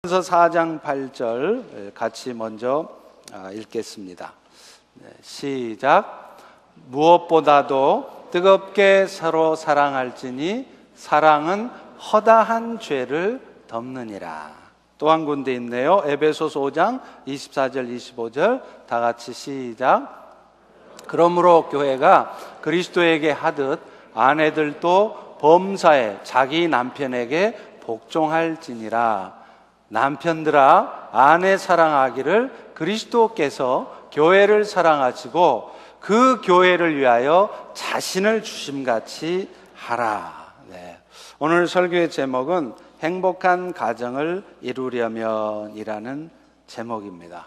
서 4장 8절 같이 먼저 읽겠습니다. 시작. 무엇보다도 뜨겁게 서로 사랑할지니 사랑은 허다한 죄를 덮느니라. 또 한 군데 있네요. 에베소서 5장 24절 25절 다 같이 시작. 그러므로 교회가 그리스도에게 하듯 아내들도 범사에 자기 남편에게 복종할지니라. 남편들아, 아내 사랑하기를 그리스도께서 교회를 사랑하시고 그 교회를 위하여 자신을 주심같이 하라. 오늘 설교의 제목은 행복한 가정을 이루려면이라는 제목입니다.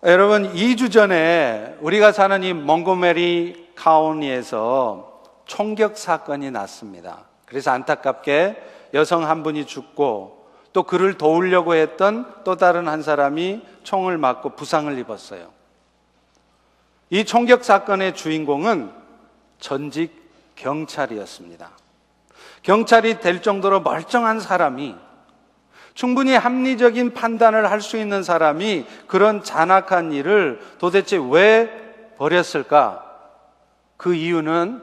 여러분, 2주 전에 우리가 사는 이 몽고메리 카운티에서 총격 사건이 났습니다. 그래서 안타깝게 여성 한 분이 죽고 또 그를 도우려고 했던 또 다른 한 사람이 총을 맞고 부상을 입었어요. 이 총격 사건의 주인공은 전직 경찰이었습니다. 경찰이 될 정도로 멀쩡한 사람이, 충분히 합리적인 판단을 할 수 있는 사람이 그런 잔악한 일을 도대체 왜 벌였을까? 그 이유는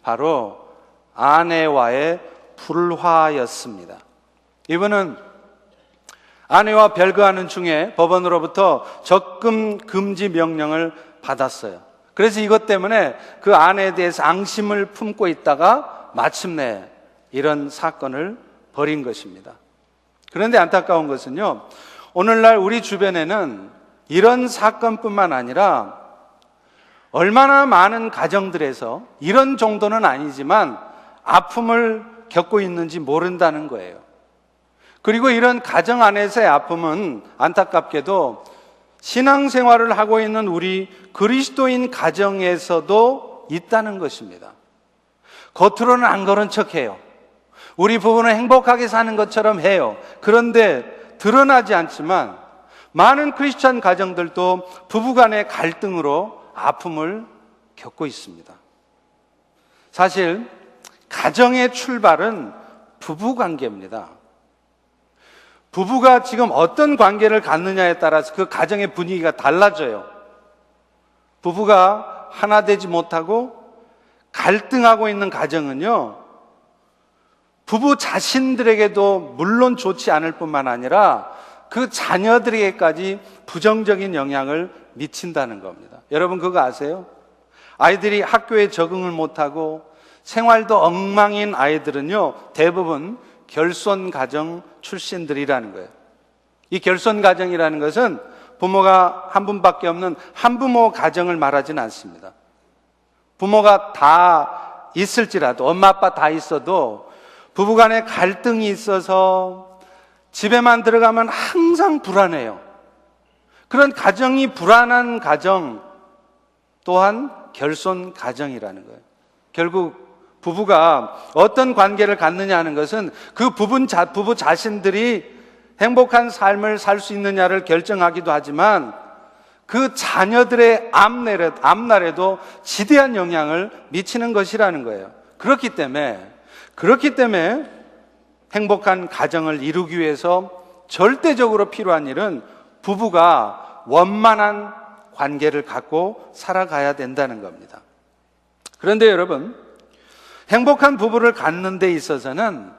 바로 아내와의 불화였습니다. 이분은 아내와 별거하는 중에 법원으로부터 적금 금지 명령을 받았어요. 그래서 이것 때문에 그 아내에 대해서 앙심을 품고 있다가 마침내 이런 사건을 벌인 것입니다. 그런데 안타까운 것은요, 오늘날 우리 주변에는 이런 사건뿐만 아니라 얼마나 많은 가정들에서 이런 정도는 아니지만 아픔을 겪고 있는지 모른다는 거예요. 그리고 이런 가정 안에서의 아픔은 안타깝게도 신앙생활을 하고 있는 우리 그리스도인 가정에서도 있다는 것입니다. 겉으로는 안 그런 척해요. 우리 부부는 행복하게 사는 것처럼 해요. 그런데 드러나지 않지만 많은 크리스찬 가정들도 부부간의 갈등으로 아픔을 겪고 있습니다. 사실 가정의 출발은 부부관계입니다. 부부가 지금 어떤 관계를 갖느냐에 따라서 그 가정의 분위기가 달라져요. 부부가 하나 되지 못하고 갈등하고 있는 가정은요, 부부 자신들에게도 물론 좋지 않을 뿐만 아니라 그 자녀들에게까지 부정적인 영향을 미친다는 겁니다. 여러분 그거 아세요? 아이들이 학교에 적응을 못하고 생활도 엉망인 아이들은요, 대부분 결손 가정 출신들이라는 거예요. 이 결손 가정이라는 것은 부모가 한 분밖에 없는 한부모 가정을 말하지는 않습니다. 부모가 다 있을지라도, 엄마 아빠 다 있어도 부부간에 갈등이 있어서 집에만 들어가면 항상 불안해요. 그런 가정이 불안한 가정 또한 결손 가정이라는 거예요. 결국 부부가 어떤 관계를 갖느냐 하는 것은 그 부부 자신들이 행복한 삶을 살 수 있느냐를 결정하기도 하지만 그 자녀들의 앞날에도 지대한 영향을 미치는 것이라는 거예요. 그렇기 때문에 행복한 가정을 이루기 위해서 절대적으로 필요한 일은 부부가 원만한 관계를 갖고 살아가야 된다는 겁니다. 그런데 여러분, 행복한 부부를 갖는 데 있어서는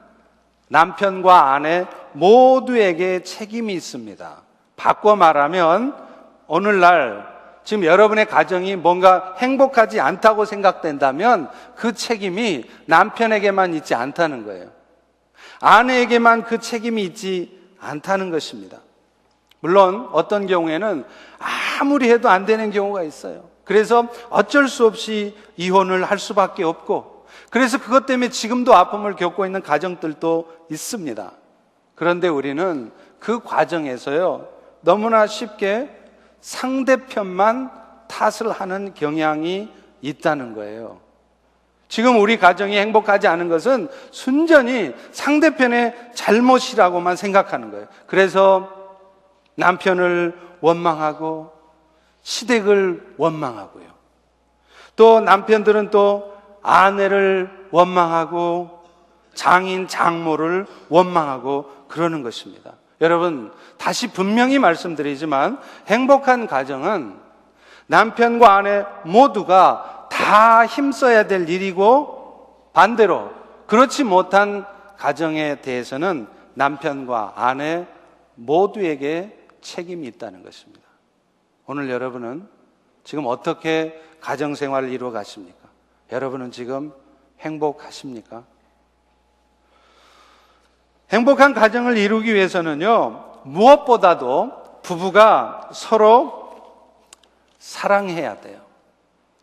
남편과 아내 모두에게 책임이 있습니다. 바꿔 말하면 오늘날 지금 여러분의 가정이 뭔가 행복하지 않다고 생각된다면 그 책임이 남편에게만 있지 않다는 거예요. 아내에게만 그 책임이 있지 않다는 것입니다. 물론 어떤 경우에는 아무리 해도 안 되는 경우가 있어요. 그래서 어쩔 수 없이 이혼을 할 수밖에 없고, 그래서 그것 때문에 지금도 아픔을 겪고 있는 가정들도 있습니다. 그런데 우리는 그 과정에서요, 너무나 쉽게 상대편만 탓을 하는 경향이 있다는 거예요. 지금 우리 가정이 행복하지 않은 것은 순전히 상대편의 잘못이라고만 생각하는 거예요. 그래서 남편을 원망하고 시댁을 원망하고요. 또 남편들은 또 아내를 원망하고 장인, 장모를 원망하고 그러는 것입니다. 여러분, 다시 분명히 말씀드리지만 행복한 가정은 남편과 아내 모두가 다 힘써야 될 일이고, 반대로 그렇지 못한 가정에 대해서는 남편과 아내 모두에게 책임이 있다는 것입니다. 오늘 여러분은 지금 어떻게 가정생활을 이루어 가십니까? 여러분은 지금 행복하십니까? 행복한 가정을 이루기 위해서는요, 무엇보다도 부부가 서로 사랑해야 돼요.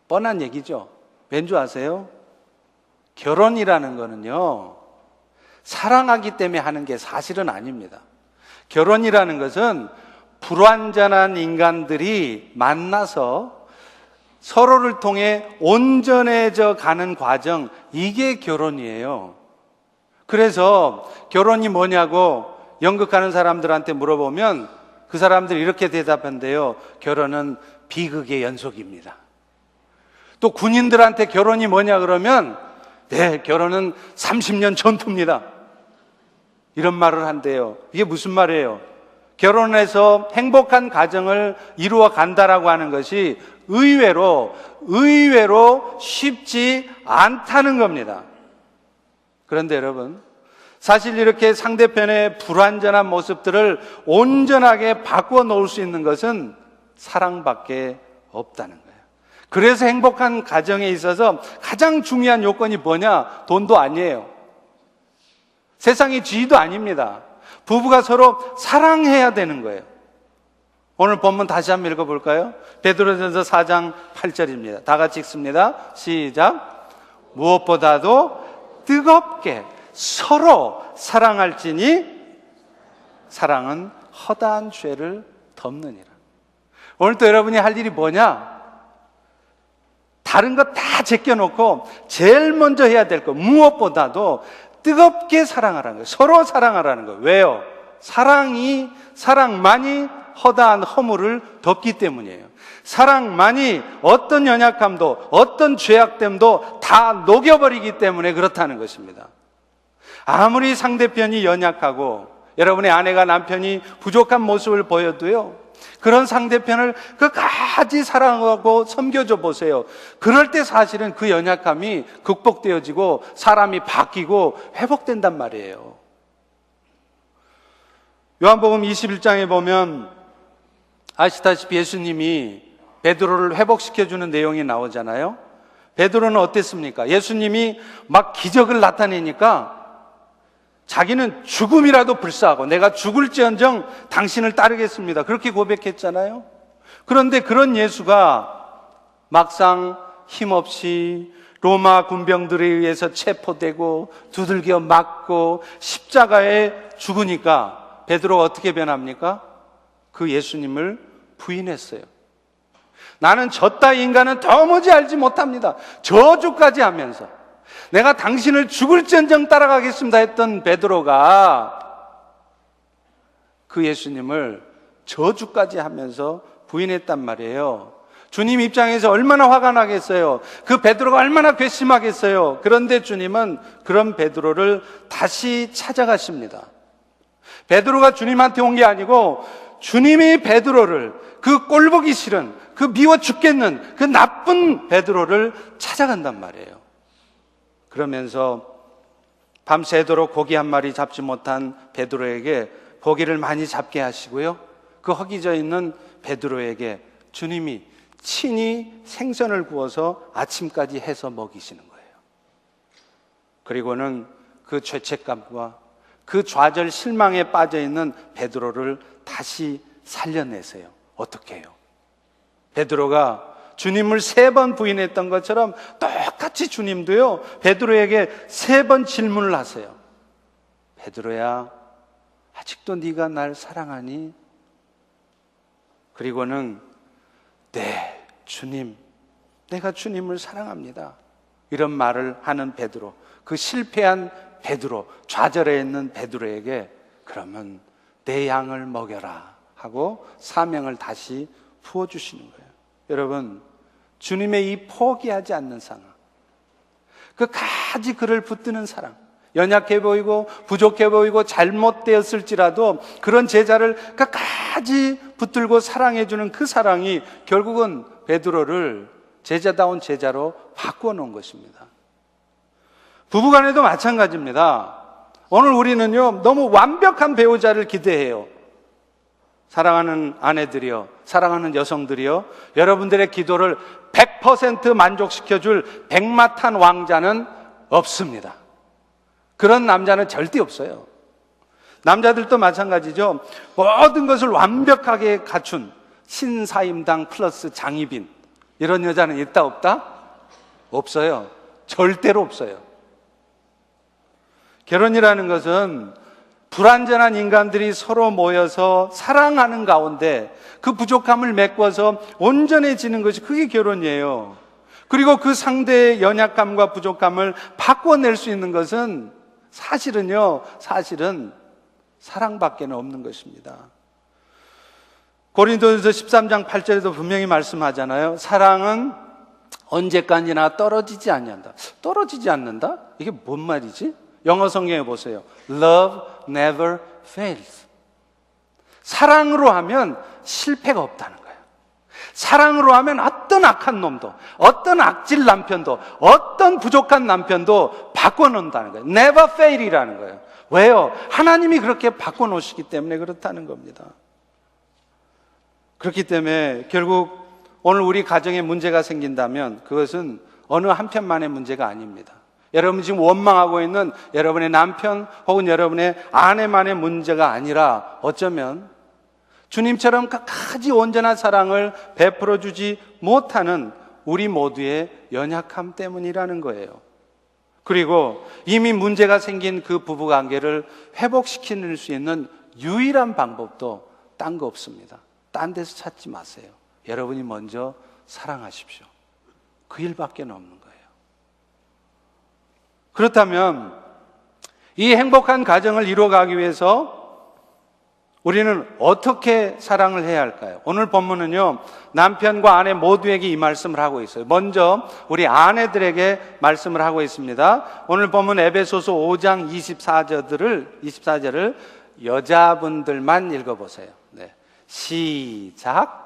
뻔한 얘기죠. 왠 줄 아세요? 결혼이라는 거는요, 사랑하기 때문에 하는 게 사실은 아닙니다. 결혼이라는 것은 불완전한 인간들이 만나서 서로를 통해 온전해져 가는 과정, 이게 결혼이에요. 그래서 결혼이 뭐냐고 연극하는 사람들한테 물어보면 그 사람들이 이렇게 대답한대요. 결혼은 비극의 연속입니다. 또 군인들한테 결혼이 뭐냐 그러면 네, 결혼은 30년 전투입니다. 이런 말을 한대요. 이게 무슨 말이에요? 결혼해서 행복한 가정을 이루어 간다라고 하는 것이 의외로 쉽지 않다는 겁니다. 그런데 여러분, 사실 이렇게 상대편의 불완전한 모습들을 온전하게 바꾸어 놓을 수 있는 것은 사랑밖에 없다는 거예요. 그래서 행복한 가정에 있어서 가장 중요한 요건이 뭐냐? 돈도 아니에요. 세상의 지위도 아닙니다. 부부가 서로 사랑해야 되는 거예요. 오늘 본문 다시 한번 읽어볼까요? 베드로전서 4장 8절입니다. 다 같이 읽습니다. 시작. 무엇보다도 뜨겁게 서로 사랑할지니 사랑은 허다한 죄를 덮느니라. 오늘 또 여러분이 할 일이 뭐냐? 다른 거 다 제껴놓고 제일 먼저 해야 될 거, 무엇보다도 뜨겁게 사랑하라는 거예요. 서로 사랑하라는 거예요. 왜요? 사랑만이 허다한 허물을 덮기 때문이에요. 사랑만이 어떤 연약함도 어떤 죄악됨도 다 녹여버리기 때문에 그렇다는 것입니다. 아무리 상대편이 연약하고 여러분의 아내가 남편이 부족한 모습을 보여도요, 그런 상대편을 끝까지 사랑하고 섬겨줘 보세요. 그럴 때 사실은 그 연약함이 극복되어지고 사람이 바뀌고 회복된단 말이에요. 요한복음 21장에 보면 아시다시피 예수님이 베드로를 회복시켜주는 내용이 나오잖아요. 베드로는 어땠습니까? 예수님이 막 기적을 나타내니까 자기는 죽음이라도 불사하고 내가 죽을지언정 당신을 따르겠습니다. 그렇게 고백했잖아요. 그런데 그런 예수가 막상 힘없이 로마 군병들에 의해서 체포되고 두들겨 맞고 십자가에 죽으니까 베드로가 어떻게 변합니까? 그 예수님을 부인했어요. 나는 저 따위 인간은 도무지 알지 못합니다. 저주까지 하면서 내가 당신을 죽을지언정 따라가겠습니다 했던 베드로가 그 예수님을 저주까지 하면서 부인했단 말이에요. 주님 입장에서 얼마나 화가 나겠어요. 그 베드로가 얼마나 괘씸하겠어요. 그런데 주님은 그런 베드로를 다시 찾아가십니다. 베드로가 주님한테 온 게 아니고 주님이 베드로를, 그 꼴보기 싫은, 그 미워 죽겠는 그 나쁜 베드로를 찾아간단 말이에요. 그러면서 밤새도록 고기 한 마리 잡지 못한 베드로에게 고기를 많이 잡게 하시고요, 그 허기져 있는 베드로에게 주님이 친히 생선을 구워서 아침까지 해서 먹이시는 거예요. 그리고는 그 죄책감과 그 좌절 실망에 빠져있는 베드로를 다시 살려내세요. 어떻게 해요? 베드로가 주님을 3번 부인했던 것처럼 똑같이 주님도요, 베드로에게 3번 질문을 하세요. 베드로야, 아직도 네가 날 사랑하니? 그리고는 네, 주님, 내가 주님을 사랑합니다. 이런 말을 하는 베드로, 그 실패한 베드로, 좌절해 있는 베드로에게 그러면 내 양을 먹여라 하고 사명을 다시 부어주시는 거예요. 여러분, 주님의 이 포기하지 않는 사랑, 끝까지 그를 붙드는 사랑, 연약해 보이고 부족해 보이고 잘못되었을지라도 그런 제자를 끝까지 붙들고 사랑해주는 그 사랑이 결국은 베드로를 제자다운 제자로 바꾸어 놓은 것입니다. 부부간에도 마찬가지입니다. 오늘 우리는요, 너무 완벽한 배우자를 기대해요. 사랑하는 아내들이요, 사랑하는 여성들이요, 여러분들의 기도를 100% 만족시켜줄 백마탄 왕자는 없습니다. 그런 남자는 절대 없어요. 남자들도 마찬가지죠. 모든 것을 완벽하게 갖춘 신사임당 플러스 장희빈, 이런 여자는 있다 없다? 없어요. 절대로 없어요. 결혼이라는 것은 불완전한 인간들이 서로 모여서 사랑하는 가운데 그 부족함을 메꿔서 온전해지는 것이 그게 결혼이에요. 그리고 그 상대의 연약감과 부족함을 바꿔낼 수 있는 것은 사실은 사랑밖에 없는 것입니다. 고린도전서 13장 8절에도 분명히 말씀하잖아요. 사랑은 언제까지나 떨어지지 않는다. 떨어지지 않는다? 이게 뭔 말이지? 영어 성경에 보세요. Love never fails. 사랑으로 하면 실패가 없다는 거예요. 사랑으로 하면 어떤 악한 놈도, 어떤 악질 남편도, 어떤 부족한 남편도 바꿔놓는다는 거예요. Never fail이라는 거예요. 왜요? 하나님이 그렇게 바꿔놓으시기 때문에 그렇다는 겁니다. 그렇기 때문에 결국 오늘 우리 가정에 문제가 생긴다면 그것은 어느 한편만의 문제가 아닙니다. 여러분 지금 원망하고 있는 여러분의 남편 혹은 여러분의 아내만의 문제가 아니라 어쩌면 주님처럼 끝까지 온전한 사랑을 베풀어 주지 못하는 우리 모두의 연약함 때문이라는 거예요. 그리고 이미 문제가 생긴 그 부부관계를 회복시킬 수 있는 유일한 방법도 딴 거 없습니다. 딴 데서 찾지 마세요. 여러분이 먼저 사랑하십시오. 그 일밖에 없는 거예요. 그렇다면 이 행복한 가정을 이루어가기 위해서 우리는 어떻게 사랑을 해야 할까요? 오늘 본문은요, 남편과 아내 모두에게 이 말씀을 하고 있어요. 먼저 우리 아내들에게 말씀을 하고 있습니다. 오늘 본문 에베소서 5장 24절을 여자분들만 읽어보세요. 네. 시작.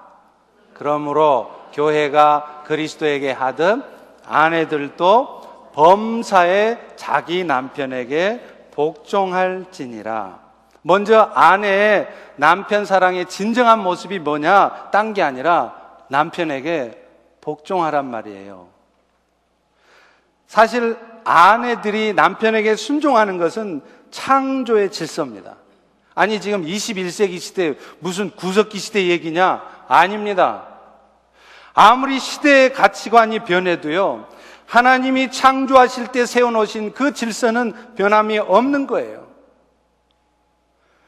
그러므로 교회가 그리스도에게 하듯 아내들도 범사에 자기 남편에게 복종할지니라. 먼저 아내의 남편 사랑의 진정한 모습이 뭐냐? 딴 게 아니라 남편에게 복종하란 말이에요. 사실 아내들이 남편에게 순종하는 것은 창조의 질서입니다. 아니 지금 21세기 시대 무슨 구석기 시대 얘기냐? 아닙니다. 아무리 시대의 가치관이 변해도요, 하나님이 창조하실 때 세워놓으신 그 질서는 변함이 없는 거예요.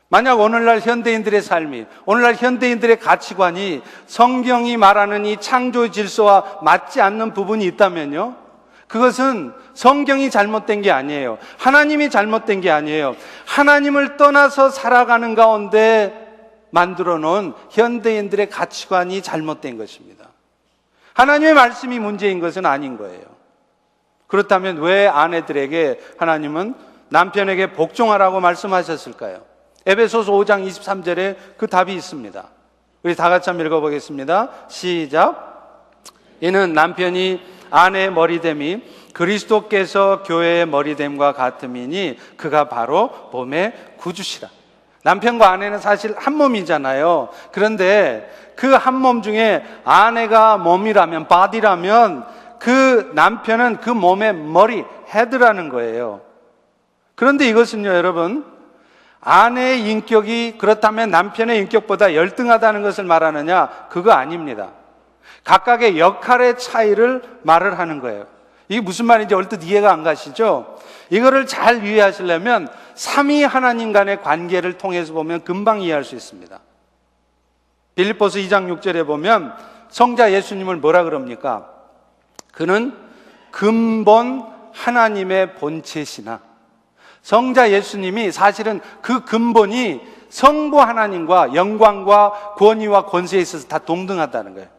만약 오늘날 현대인들의 삶이, 오늘날 현대인들의 가치관이 성경이 말하는 이 창조의 질서와 맞지 않는 부분이 있다면요, 그것은 성경이 잘못된 게 아니에요. 하나님이 잘못된 게 아니에요. 하나님을 떠나서 살아가는 가운데 만들어 놓은 현대인들의 가치관이 잘못된 것입니다. 하나님의 말씀이 문제인 것은 아닌 거예요. 그렇다면 왜 아내들에게 하나님은 남편에게 복종하라고 말씀하셨을까요? 에베소서 5장 23절에 그 답이 있습니다. 우리 다 같이 한번 읽어보겠습니다. 시작. 이는 남편이 아내의 머리됨이 그리스도께서 교회의 머리됨과 같음이니 그가 바로 몸의 구주시라. 남편과 아내는 사실 한 몸이잖아요. 그런데 그 한 몸 중에 아내가 몸이라면, 바디라면 그 남편은 그 몸의 머리, 헤드라는 거예요. 그런데 이것은요, 여러분, 아내의 인격이 그렇다면 남편의 인격보다 열등하다는 것을 말하느냐? 그거 아닙니다. 각각의 역할의 차이를 말을 하는 거예요. 이게 무슨 말인지 얼뜻 이해가 안 가시죠? 이거를 잘 이해하시려면 삼위 하나님 간의 관계를 통해서 보면 금방 이해할 수 있습니다. 빌립보서 2장 6절에 보면 성자 예수님을 뭐라 그럽니까? 그는 근본 하나님의 본체시나. 성자 예수님이 사실은 그 근본이 성부 하나님과 영광과 권위와 권세에 있어서 다 동등하다는 거예요.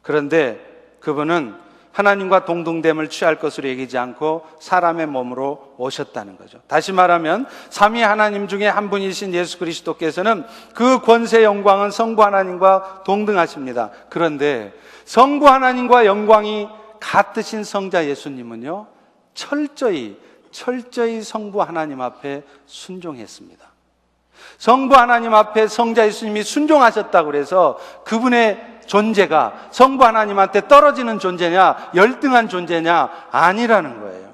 그런데 그분은 하나님과 동등됨을 취할 것으로 여기지 않고 사람의 몸으로 오셨다는 거죠. 다시 말하면 삼위 하나님 중에 한 분이신 예수 그리스도께서는 그 권세 영광은 성부 하나님과 동등하십니다. 그런데 성부 하나님과 영광이 같으신 성자 예수님은요, 철저히 성부 하나님 앞에 순종했습니다. 성부 하나님 앞에 성자 예수님이 순종하셨다고 해서 그분의 존재가 성부 하나님한테 떨어지는 존재냐, 열등한 존재냐, 아니라는 거예요.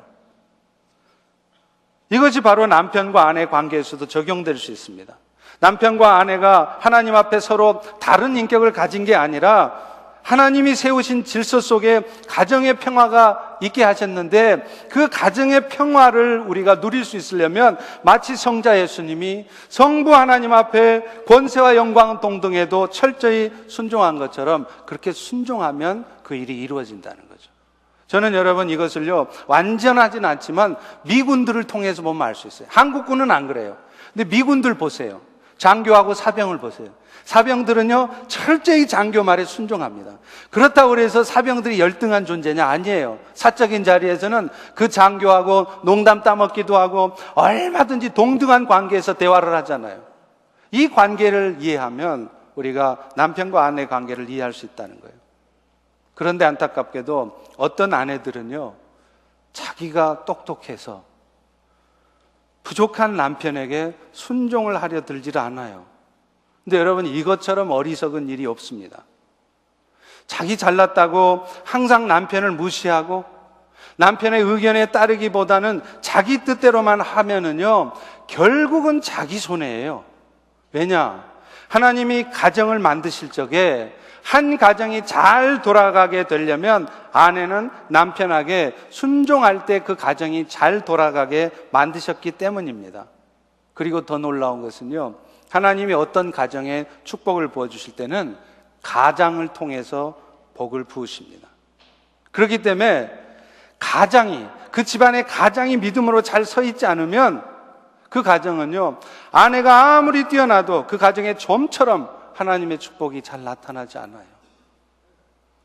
이것이 바로 남편과 아내 관계에서도 적용될 수 있습니다. 남편과 아내가 하나님 앞에 서로 다른 인격을 가진 게 아니라 하나님이 세우신 질서 속에 가정의 평화가 있게 하셨는데, 그 가정의 평화를 우리가 누릴 수 있으려면 마치 성자 예수님이 성부 하나님 앞에 권세와 영광은 동등해도 철저히 순종한 것처럼 그렇게 순종하면 그 일이 이루어진다는 거죠. 저는 여러분 이것을요, 완전하진 않지만 미군들을 통해서 보면 알 수 있어요. 한국군은 안 그래요. 근데 미군들 보세요. 장교하고 사병을 보세요. 사병들은요, 철저히 장교 말에 순종합니다. 그렇다고 해서 사병들이 열등한 존재냐? 아니에요. 사적인 자리에서는 그 장교하고 농담 따먹기도 하고 얼마든지 동등한 관계에서 대화를 하잖아요. 이 관계를 이해하면 우리가 남편과 아내 관계를 이해할 수 있다는 거예요. 그런데 안타깝게도 어떤 아내들은요, 자기가 똑똑해서 부족한 남편에게 순종을 하려 들지를 않아요. 근데 여러분, 이것처럼 어리석은 일이 없습니다. 자기 잘났다고 항상 남편을 무시하고 남편의 의견에 따르기보다는 자기 뜻대로만 하면은요, 결국은 자기 손해예요. 왜냐? 하나님이 가정을 만드실 적에 한 가정이 잘 돌아가게 되려면 아내는 남편에게 순종할 때 그 가정이 잘 돌아가게 만드셨기 때문입니다. 그리고 더 놀라운 것은요, 하나님이 어떤 가정에 축복을 부어주실 때는 가장을 통해서 복을 부으십니다. 그렇기 때문에 그 집안의 가장이 믿음으로 잘 서 있지 않으면 그 가정은요, 아내가 아무리 뛰어나도 그 가정의 좀처럼 하나님의 축복이 잘 나타나지 않아요.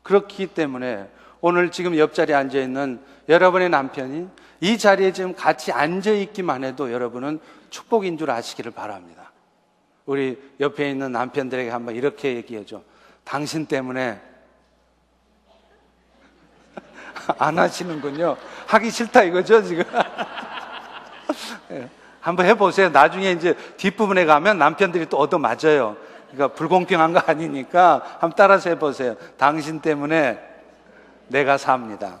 그렇기 때문에 오늘 지금 옆자리에 앉아있는 여러분의 남편이 이 자리에 지금 같이 앉아있기만 해도 여러분은 축복인 줄 아시기를 바랍니다. 우리 옆에 있는 남편들에게 한번 이렇게 얘기해줘. 당신 때문에 안 하시는군요. 하기 싫다 이거죠 지금. 한번 해보세요. 나중에 이제 뒷부분에 가면 남편들이 또 얻어맞아요. 그러니까 불공평한 거 아니니까 한번 따라서 해보세요. 당신 때문에 내가 삽니다.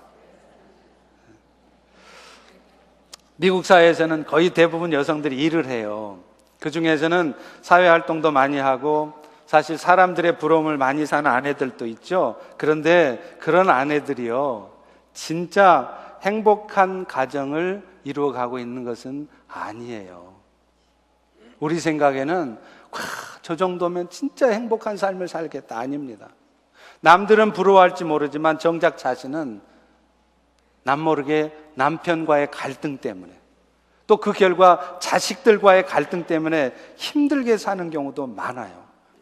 미국 사회에서는 거의 대부분 여성들이 일을 해요. 그 중에서는 사회활동도 많이 하고 사실 사람들의 부러움을 많이 사는 아내들도 있죠. 그런데 그런 아내들이요, 진짜 행복한 가정을 이루어가고 있는 것은 아니에요. 우리 생각에는 저 정도면 진짜 행복한 삶을 살겠다. 아닙니다. 남들은 부러워할지 모르지만 정작 자신은 남모르게 남편과의 갈등 때문에, 또 그 결과 자식들과의 갈등 때문에 힘들게 사는 경우도 많아요.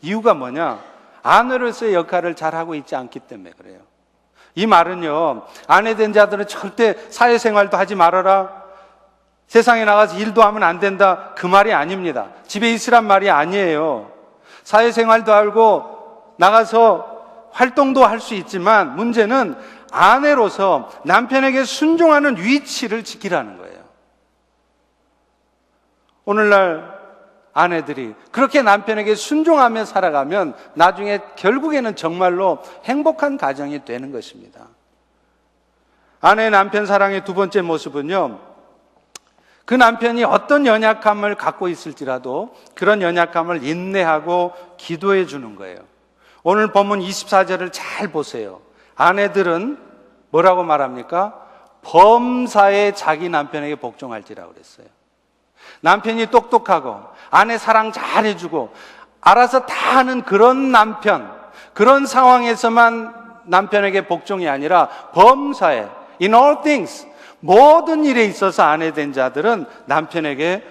이유가 뭐냐? 아내로서의 역할을 잘하고 있지 않기 때문에 그래요. 이 말은요, 아내 된 자들은 절대 사회생활도 하지 말아라, 세상에 나가서 일도 하면 안 된다, 그 말이 아닙니다. 집에 있으란 말이 아니에요. 사회생활도 하고 나가서 활동도 할 수 있지만 문제는 아내로서 남편에게 순종하는 위치를 지키라는 거예요. 오늘날 아내들이 그렇게 남편에게 순종하며 살아가면 나중에 결국에는 정말로 행복한 가정이 되는 것입니다. 아내 남편 사랑의 두 번째 모습은요, 그 남편이 어떤 연약함을 갖고 있을지라도 그런 연약함을 인내하고 기도해 주는 거예요. 오늘 본문 24절을 잘 보세요. 아내들은 뭐라고 말합니까? 범사에 자기 남편에게 복종할지라고 그랬어요. 남편이 똑똑하고 아내 사랑 잘 해주고 알아서 다 하는 그런 남편, 그런 상황에서만 남편에게 복종이 아니라 범사에, in all things, 모든 일에 있어서 아내 된 자들은 남편에게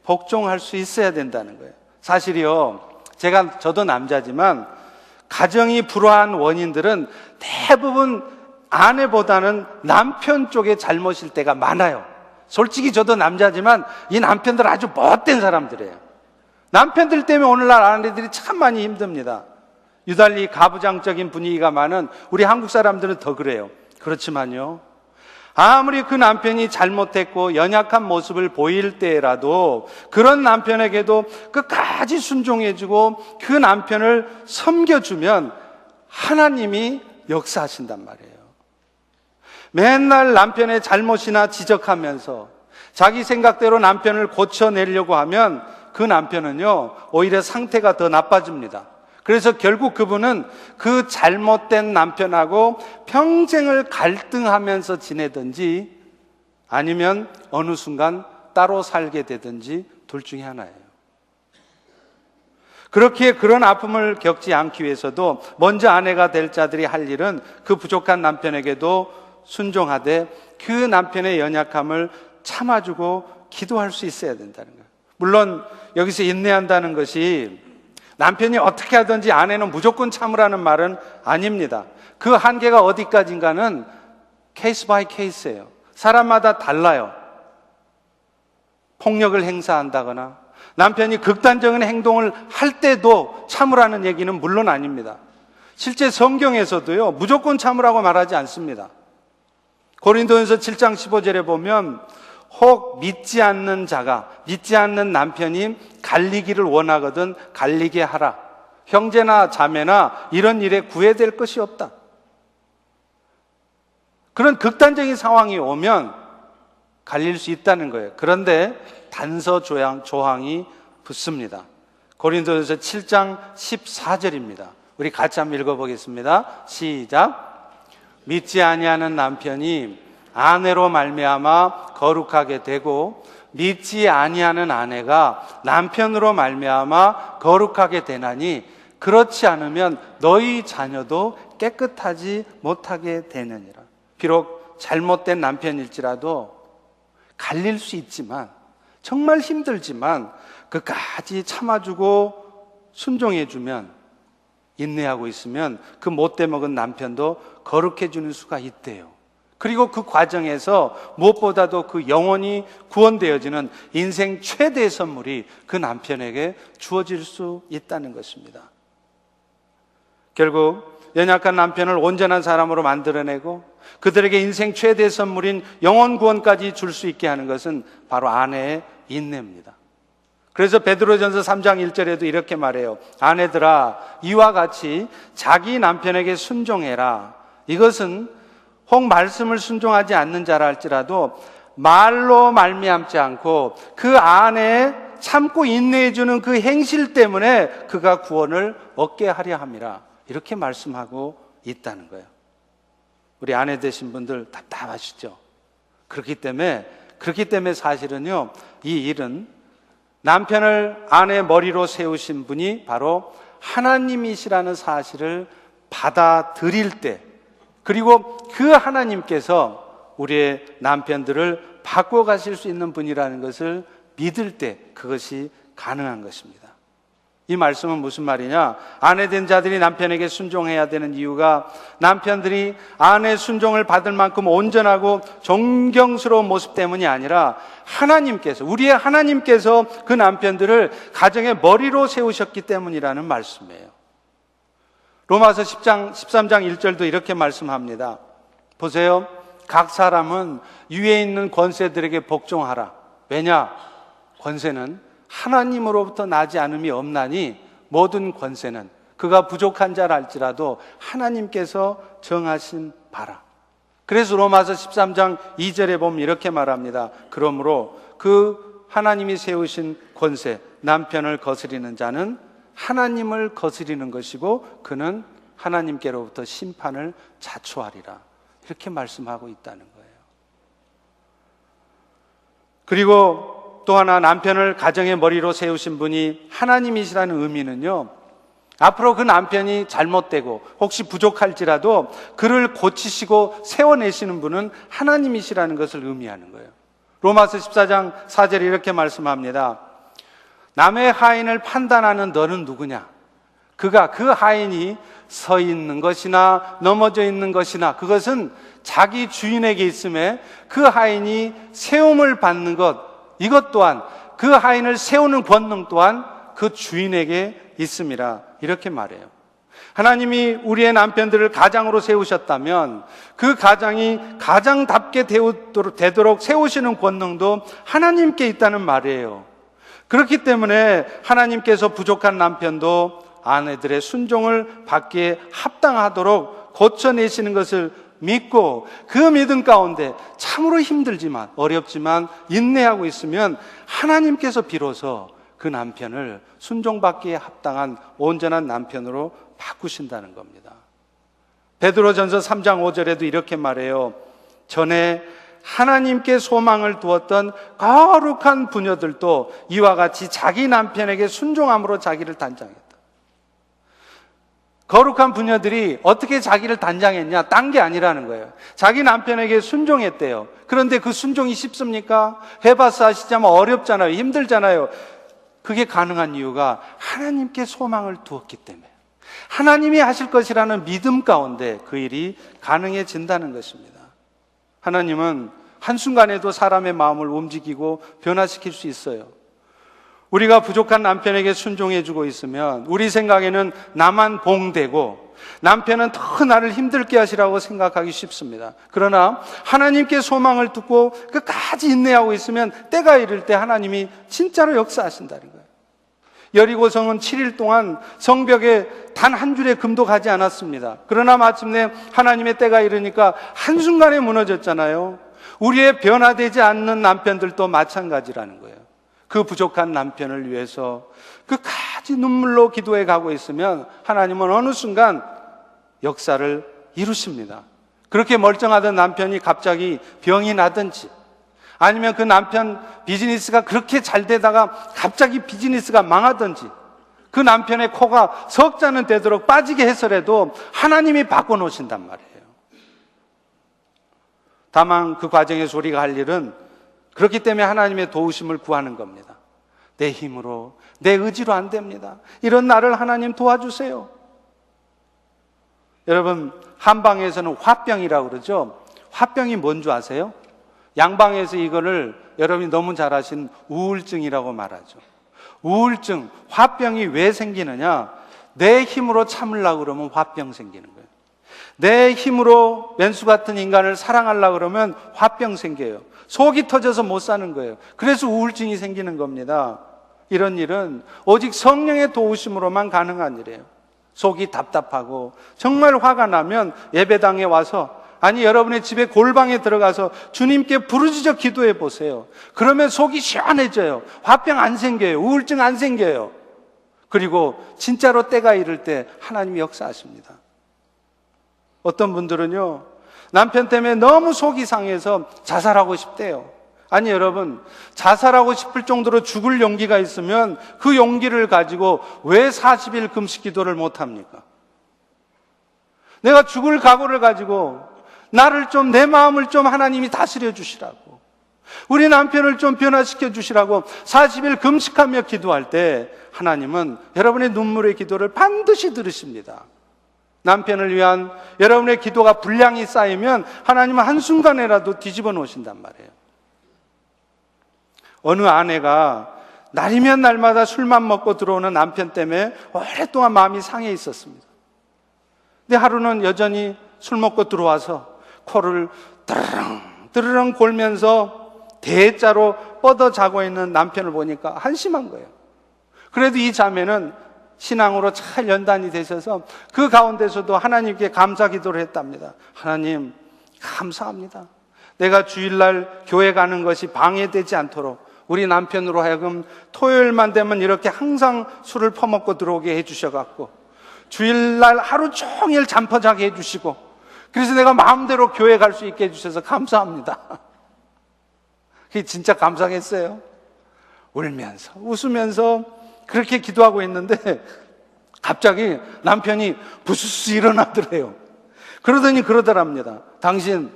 복종할 수 있어야 된다는 거예요. 사실이요, 저도 남자지만 가정이 불화한 원인들은 대부분 아내보다는 남편 쪽에 잘못일 때가 많아요. 솔직히 저도 남자지만 이 남편들 아주 못된 사람들이에요. 남편들 때문에 오늘날 아내들이 참 많이 힘듭니다. 유달리 가부장적인 분위기가 많은 우리 한국 사람들은 더 그래요. 그렇지만요, 아무리 그 남편이 잘못했고 연약한 모습을 보일 때라도 그런 남편에게도 끝까지 순종해주고 그 남편을 섬겨주면 하나님이 역사하신단 말이에요. 맨날 남편의 잘못이나 지적하면서 자기 생각대로 남편을 고쳐내려고 하면 그 남편은요, 오히려 상태가 더 나빠집니다. 그래서 결국 그분은 그 잘못된 남편하고 평생을 갈등하면서 지내든지 아니면 어느 순간 따로 살게 되든지 둘 중에 하나예요. 그렇게 그런 아픔을 겪지 않기 위해서도 먼저 아내가 될 자들이 할 일은 그 부족한 남편에게도 순종하되 그 남편의 연약함을 참아주고 기도할 수 있어야 된다는 거예요. 물론 여기서 인내한다는 것이 남편이 어떻게 하든지 아내는 무조건 참으라는 말은 아닙니다. 그 한계가 어디까지인가는 케이스 바이 케이스예요. 사람마다 달라요. 폭력을 행사한다거나 남편이 극단적인 행동을 할 때도 참으라는 얘기는 물론 아닙니다. 실제 성경에서도요, 무조건 참으라고 말하지 않습니다. 고린도전서 7장 15절에 보면 혹 믿지 않는 자가, 믿지 않는 남편이 갈리기를 원하거든 갈리게 하라. 형제나 자매나 이런 일에 구애될 것이 없다. 그런 극단적인 상황이 오면 갈릴 수 있다는 거예요. 그런데 단서 조항이 붙습니다. 고린도전서 7장 14절입니다. 우리 같이 한번 읽어보겠습니다. 시작. 믿지 아니하는 남편이 아내로 말미암아 거룩하게 되고 믿지 아니하는 아내가 남편으로 말미암아 거룩하게 되나니 그렇지 않으면 너희 자녀도 깨끗하지 못하게 되느니라. 비록 잘못된 남편일지라도 갈릴 수 있지만 정말 힘들지만 그까지 참아주고 순종해주면 인내하고 있으면 그 못돼 먹은 남편도 거룩해지는 수가 있대요. 그리고 그 과정에서 무엇보다도 그 영혼이 구원되어지는 인생 최대의 선물이 그 남편에게 주어질 수 있다는 것입니다. 결국 연약한 남편을 온전한 사람으로 만들어내고 그들에게 인생 최대의 선물인 영혼 구원까지 줄 수 있게 하는 것은 바로 아내의 인내입니다. 그래서 베드로전서 3장 1절에도 이렇게 말해요. 아내들아, 이와 같이 자기 남편에게 순종해라. 이것은 혹 말씀을 순종하지 않는 자라 할지라도 말로 말미암지 않고 그 안에 참고 인내해주는 그 행실 때문에 그가 구원을 얻게 하려 함이라. 이렇게 말씀하고 있다는 거예요. 우리 아내 되신 분들 답답하시죠? 그렇기 때문에 사실은요, 이 일은 남편을 아내 머리로 세우신 분이 바로 하나님이시라는 사실을 받아들일 때, 그리고 그 하나님께서 우리의 남편들을 바꿔가실 수 있는 분이라는 것을 믿을 때 그것이 가능한 것입니다. 이 말씀은 무슨 말이냐? 아내 된 자들이 남편에게 순종해야 되는 이유가 남편들이 아내의 순종을 받을 만큼 온전하고 존경스러운 모습 때문이 아니라 하나님께서, 우리의 하나님께서 그 남편들을 가정의 머리로 세우셨기 때문이라는 말씀이에요. 로마서 13장 1절도 이렇게 말씀합니다. 보세요. 각 사람은 위에 있는 권세들에게 복종하라. 왜냐? 권세는 하나님으로부터 나지 않음이 없나니 모든 권세는 그가 부족한 자라 할지라도 하나님께서 정하신 바라. 그래서 로마서 13장 2절에 보면 이렇게 말합니다. 그러므로 그 하나님이 세우신 권세, 남편을 거스리는 자는 하나님을 거스리는 것이고 그는 하나님께로부터 심판을 자초하리라. 이렇게 말씀하고 있다는 거예요. 그리고 또 하나, 남편을 가정의 머리로 세우신 분이 하나님이시라는 의미는요, 앞으로 그 남편이 잘못되고 혹시 부족할지라도 그를 고치시고 세워내시는 분은 하나님이시라는 것을 의미하는 거예요. 로마서 14장 4절에 이렇게 말씀합니다. 남의 하인을 판단하는 너는 누구냐? 그가 그 하인이 서 있는 것이나 넘어져 있는 것이나 그것은 자기 주인에게 있음에 그 하인이 세움을 받는 것, 이것 또한 그 하인을 세우는 권능 또한 그 주인에게 있음이라 이렇게 말해요. 하나님이 우리의 남편들을 가장으로 세우셨다면 그 가장이 가장답게 되도록 세우시는 권능도 하나님께 있다는 말이에요. 그렇기 때문에 하나님께서 부족한 남편도 아내들의 순종을 받기에 합당하도록 고쳐내시는 것을 믿고 그 믿음 가운데 참으로 힘들지만 어렵지만 인내하고 있으면 하나님께서 비로소 그 남편을 순종받기에 합당한 온전한 남편으로 바꾸신다는 겁니다. 베드로전서 3장 5절에도 이렇게 말해요. 전에 하나님께 소망을 두었던 거룩한 부녀들도 이와 같이 자기 남편에게 순종함으로 자기를 단장했다. 거룩한 부녀들이 어떻게 자기를 단장했냐? 딴 게 아니라는 거예요. 자기 남편에게 순종했대요. 그런데 그 순종이 쉽습니까? 해봐서 아시자면 어렵잖아요. 힘들잖아요. 그게 가능한 이유가 하나님께 소망을 두었기 때문에 하나님이 하실 것이라는 믿음 가운데 그 일이 가능해진다는 것입니다. 하나님은 한순간에도 사람의 마음을 움직이고 변화시킬 수 있어요. 우리가 부족한 남편에게 순종해주고 있으면 우리 생각에는 나만 봉되고 남편은 더 나를 힘들게 하시라고 생각하기 쉽습니다. 그러나 하나님께 소망을 두고 끝까지 인내하고 있으면 때가 이를 때 하나님이 진짜로 역사하신다는 거예요. 여리고성은 7일 동안 성벽에 단 한 줄의 금도 가지 않았습니다. 그러나 마침내 하나님의 때가 이르니까 한순간에 무너졌잖아요. 우리의 변화되지 않는 남편들도 마찬가지라는 거예요. 그 부족한 남편을 위해서 끝까지 눈물로 기도해 가고 있으면 하나님은 어느 순간 역사를 이루십니다. 그렇게 멀쩡하던 남편이 갑자기 병이 나든지 아니면 그 남편 비즈니스가 그렇게 잘 되다가 갑자기 비즈니스가 망하든지 그 남편의 코가 석 자는 되도록 빠지게 해서라도 하나님이 바꿔놓으신단 말이에요. 다만 그 과정에서 우리가 할 일은 그렇기 때문에 하나님의 도우심을 구하는 겁니다. 내 힘으로, 내 의지로 안 됩니다. 이런 나를 하나님 도와주세요. 여러분, 한방에서는 화병이라고 그러죠. 화병이 뭔 줄 아세요? 양방에서 이거를 여러분이 너무 잘 아신 우울증이라고 말하죠. 우울증, 화병이 왜 생기느냐? 내 힘으로 참으려고 그러면 화병 생기는 거예요. 내 힘으로 왼수 같은 인간을 사랑하려고 그러면 화병 생겨요. 속이 터져서 못 사는 거예요. 그래서 우울증이 생기는 겁니다. 이런 일은 오직 성령의 도우심으로만 가능한 일이에요. 속이 답답하고 정말 화가 나면 예배당에 와서 아니 여러분의 집에 골방에 들어가서 주님께 부르짖어 기도해 보세요. 그러면 속이 시원해져요. 화병 안 생겨요. 우울증 안 생겨요. 그리고 진짜로 때가 이를 때 하나님이 역사하십니다. 어떤 분들은요 남편 때문에 너무 속이 상해서 자살하고 싶대요. 아니 여러분, 자살하고 싶을 정도로 죽을 용기가 있으면 그 용기를 가지고 왜 40일 금식 기도를 못합니까? 내가 죽을 각오를 가지고 나를 좀, 내 마음을 좀 하나님이 다스려 주시라고, 우리 남편을 좀 변화시켜 주시라고 40일 금식하며 기도할 때 하나님은 여러분의 눈물의 기도를 반드시 들으십니다. 남편을 위한 여러분의 기도가 분량이 쌓이면 하나님은 한순간에라도 뒤집어 놓으신단 말이에요. 어느 아내가 날이면 날마다 술만 먹고 들어오는 남편 때문에 오랫동안 마음이 상해 있었습니다. 근데 하루는 여전히 술 먹고 들어와서 코를 드르렁 골면서 대자로 뻗어 자고 있는 남편을 보니까 한심한 거예요. 그래도 이 자매는 신앙으로 잘 연단이 되셔서 그 가운데서도 하나님께 감사 기도를 했답니다. 하나님, 감사합니다. 내가 주일날 교회 가는 것이 방해되지 않도록 우리 남편으로 하여금 토요일만 되면 이렇게 항상 술을 퍼먹고 들어오게 해주셔갖고 주일날 하루 종일 잠 퍼자게 해주시고 그래서 내가 마음대로 교회 갈 수 있게 해주셔서 감사합니다. 그게 진짜 감사했어요. 울면서 웃으면서 그렇게 기도하고 있는데 갑자기 남편이 부스스 일어나더래요. 그러더니 그러더랍니다. 당신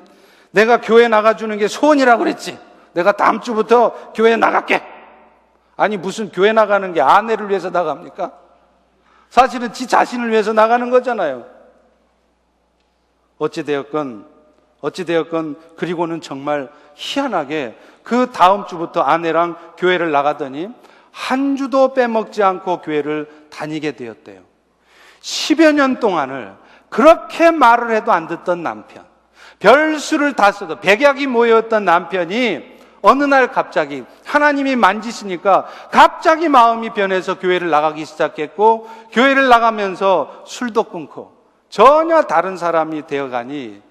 내가 교회 나가주는 게 소원이라고 그랬지? 내가 다음 주부터 교회 나갈게. 아니 무슨 교회 나가는 게 아내를 위해서 나갑니까? 사실은 지 자신을 위해서 나가는 거잖아요. 어찌되었건 그리고는 정말 희한하게 그 다음 주부터 아내랑 교회를 나가더니 한 주도 빼먹지 않고 교회를 다니게 되었대요. 10여 년 동안을 그렇게 말을 해도 안 듣던 남편, 별수를 다 써도 백약이 모였던 남편이 어느 날 갑자기 하나님이 만지시니까 갑자기 마음이 변해서 교회를 나가기 시작했고, 교회를 나가면서 술도 끊고 전혀 다른 사람이 되어가니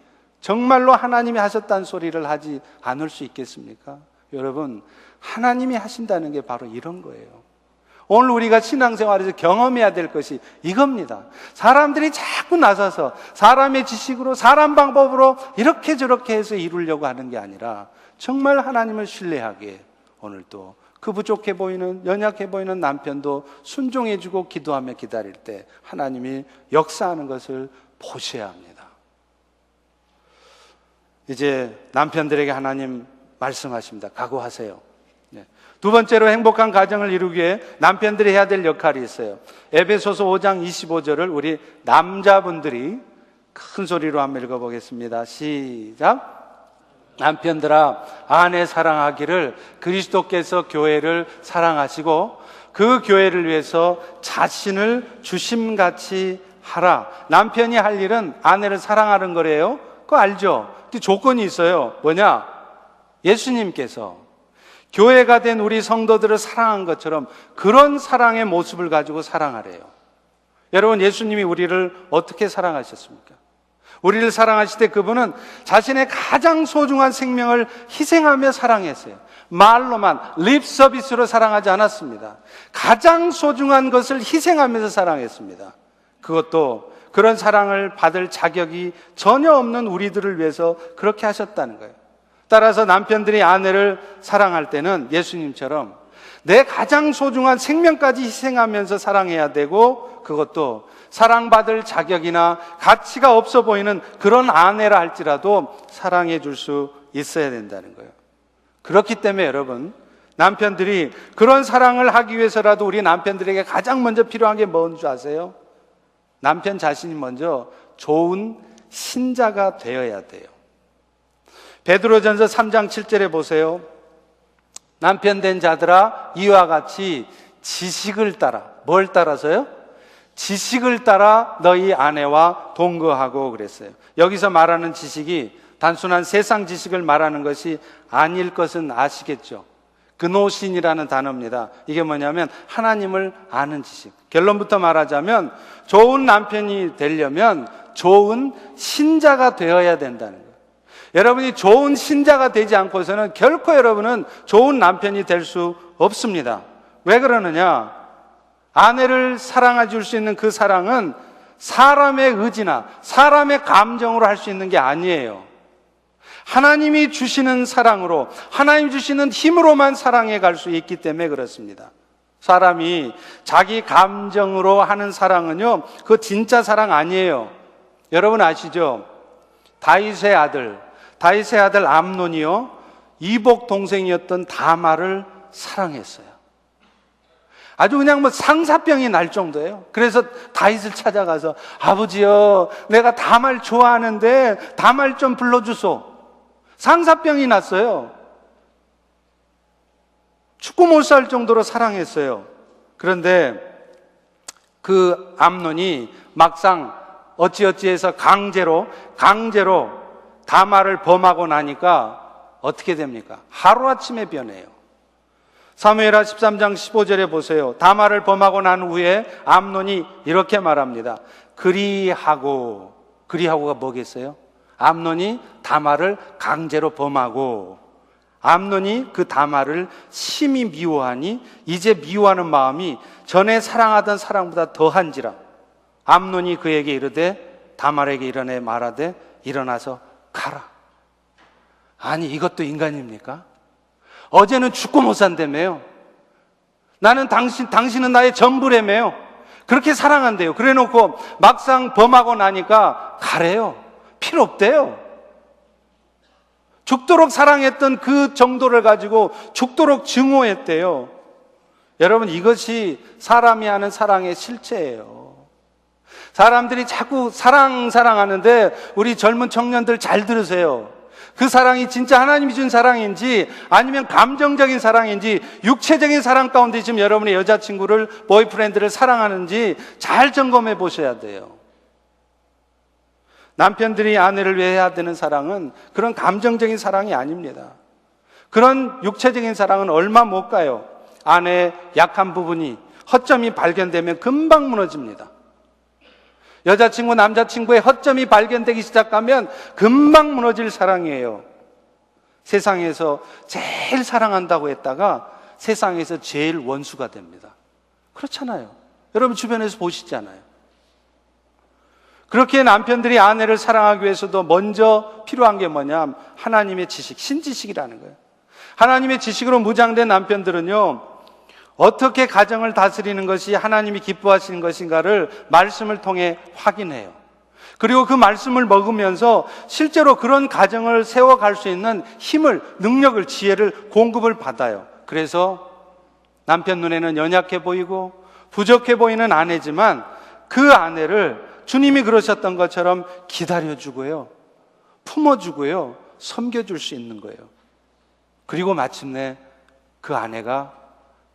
정말로 하나님이 하셨다는 소리를 하지 않을 수 있겠습니까? 여러분, 하나님이 하신다는 게 바로 이런 거예요. 오늘 우리가 신앙생활에서 경험해야 될 것이 이겁니다. 사람들이 자꾸 나서서 사람의 지식으로, 사람 방법으로 이렇게 저렇게 해서 이루려고 하는 게 아니라 정말 하나님을 신뢰하게, 오늘도 그 부족해 보이는, 연약해 보이는 남편도 순종해주고 기도하며 기다릴 때 하나님이 역사하는 것을 보셔야 합니다. 이제 남편들에게 하나님 말씀하십니다. 각오하세요. 두 번째로 행복한 가정을 이루기 위해 남편들이 해야 될 역할이 있어요. 에베소서 5장 25절을 우리 남자분들이 큰 소리로 한번 읽어보겠습니다. 시작. 남편들아, 아내 사랑하기를 그리스도께서 교회를 사랑하시고 그 교회를 위해서 자신을 주심같이 하라. 남편이 할 일은 아내를 사랑하는 거래요. 그거 알죠? 근데 조건이 있어요. 뭐냐? 예수님께서 교회가 된 우리 성도들을 사랑한 것처럼 그런 사랑의 모습을 가지고 사랑하래요. 여러분, 예수님이 우리를 어떻게 사랑하셨습니까? 우리를 사랑하실 때 그분은 자신의 가장 소중한 생명을 희생하며 사랑했어요. 말로만, 립 서비스로 사랑하지 않았습니다. 가장 소중한 것을 희생하면서 사랑했습니다. 그것도 그런 사랑을 받을 자격이 전혀 없는 우리들을 위해서 그렇게 하셨다는 거예요. 따라서 남편들이 아내를 사랑할 때는 예수님처럼 내 가장 소중한 생명까지 희생하면서 사랑해야 되고, 그것도 사랑받을 자격이나 가치가 없어 보이는 그런 아내라 할지라도 사랑해 줄 수 있어야 된다는 거예요. 그렇기 때문에 여러분, 남편들이 그런 사랑을 하기 위해서라도 우리 남편들에게 가장 먼저 필요한 게 뭔 줄 아세요? 남편 자신이 먼저 좋은 신자가 되어야 돼요. 베드로전서 3장 7절에 보세요. 남편 된 자들아, 이와 같이 지식을 따라. 뭘 따라서요? 지식을 따라 너희 아내와 동거하고 그랬어요. 여기서 말하는 지식이 단순한 세상 지식을 말하는 것이 아닐 것은 아시겠죠? 그노신이라는 단어입니다. 이게 뭐냐면 하나님을 아는 지식. 결론부터 말하자면 좋은 남편이 되려면 좋은 신자가 되어야 된다는 거예요. 여러분이 좋은 신자가 되지 않고서는 결코 여러분은 좋은 남편이 될 수 없습니다. 왜 그러느냐? 아내를 사랑해 줄 수 있는 그 사랑은 사람의 의지나 사람의 감정으로 할 수 있는 게 아니에요. 하나님이 주시는 사랑으로, 하나님 주시는 힘으로만 사랑해 갈 수 있기 때문에 그렇습니다. 사람이 자기 감정으로 하는 사랑은요, 그거 진짜 사랑 아니에요. 여러분 아시죠? 다윗의 아들 암논이요, 이복 동생이었던 다말을 사랑했어요. 아주 그냥 뭐 상사병이 날 정도예요. 그래서 다윗을 찾아가서 아버지요, 내가 다말 좋아하는데 다말 좀 불러주소. 상사병이 났어요. 죽고 못 살 정도로 사랑했어요. 그런데 그 암논이 막상 어찌어찌해서 강제로 다말을 범하고 나니까 어떻게 됩니까? 하루아침에 변해요. 사무엘하 13장 15절에 보세요. 다말을 범하고 난 후에 암논이 이렇게 말합니다. 그리하고가 뭐겠어요? 암논이 다말을 강제로 범하고 암논이 그 다말을 심히 미워하니 이제 미워하는 마음이 전에 사랑하던 사랑보다 더한지라. 암논이 그에게 이르되 다말에게 이르네 말하되 일어나서 가라. 아니, 이것도 인간입니까? 어제는 죽고 못 산다며요. 나는 당신은 나의 전부라며요. 그렇게 사랑한대요. 그래 놓고 막상 범하고 나니까 가래요. 필요 없대요. 죽도록 사랑했던 그 정도를 가지고 죽도록 증오했대요. 여러분, 이것이 사람이 하는 사랑의 실체예요. 사람들이 자꾸 사랑하는데 우리 젊은 청년들 잘 들으세요. 그 사랑이 진짜 하나님이 준 사랑인지 아니면 감정적인 사랑인지 육체적인 사랑 가운데 지금 여러분의 여자친구를, 보이프렌드를 사랑하는지 잘 점검해 보셔야 돼요. 남편들이 아내를 위해 해야 되는 사랑은 그런 감정적인 사랑이 아닙니다. 그런 육체적인 사랑은 얼마 못 가요. 아내의 약한 부분이, 허점이 발견되면 금방 무너집니다. 여자친구, 남자친구의 허점이 발견되기 시작하면 금방 무너질 사랑이에요. 세상에서 제일 사랑한다고 했다가 세상에서 제일 원수가 됩니다. 그렇잖아요. 여러분 주변에서 보시잖아요. 그렇게 남편들이 아내를 사랑하기 위해서도 먼저 필요한 게 뭐냐? 하나님의 지식, 신지식이라는 거예요. 하나님의 지식으로 무장된 남편들은요, 어떻게 가정을 다스리는 것이 하나님이 기뻐하시는 것인가를 말씀을 통해 확인해요. 그리고 그 말씀을 먹으면서 실제로 그런 가정을 세워갈 수 있는 힘을, 능력을, 지혜를 공급을 받아요. 그래서 남편 눈에는 연약해 보이고 부족해 보이는 아내지만 그 아내를 주님이 그러셨던 것처럼 기다려주고요, 품어주고요, 섬겨줄 수 있는 거예요. 그리고 마침내 그 아내가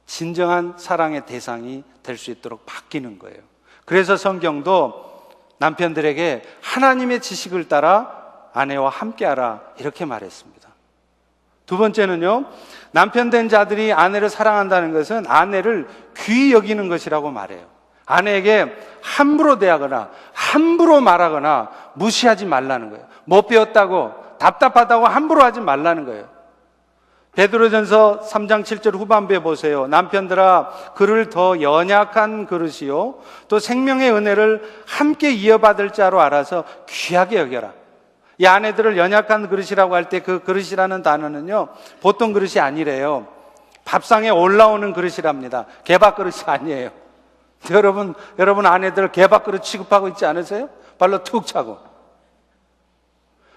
진정한 사랑의 대상이 될 수 있도록 바뀌는 거예요. 그래서 성경도 남편들에게 하나님의 지식을 따라 아내와 함께하라 이렇게 말했습니다. 두 번째는요, 남편 된 자들이 아내를 사랑한다는 것은 아내를 귀히 여기는 것이라고 말해요. 아내에게 함부로 대하거나 함부로 말하거나 무시하지 말라는 거예요. 못 배웠다고, 답답하다고 함부로 하지 말라는 거예요. 베드로전서 3장 7절 후반부에 보세요. 남편들아, 그를 더 연약한 그릇이요 또 생명의 은혜를 함께 이어받을 자로 알아서 귀하게 여겨라. 이 아내들을 연약한 그릇이라고 할 때 그 그릇이라는 단어는요, 보통 그릇이 아니래요. 밥상에 올라오는 그릇이랍니다. 개밥 그릇이 아니에요. 여러분 아내들 개밥 그릇 취급하고 있지 않으세요? 발로 툭 차고.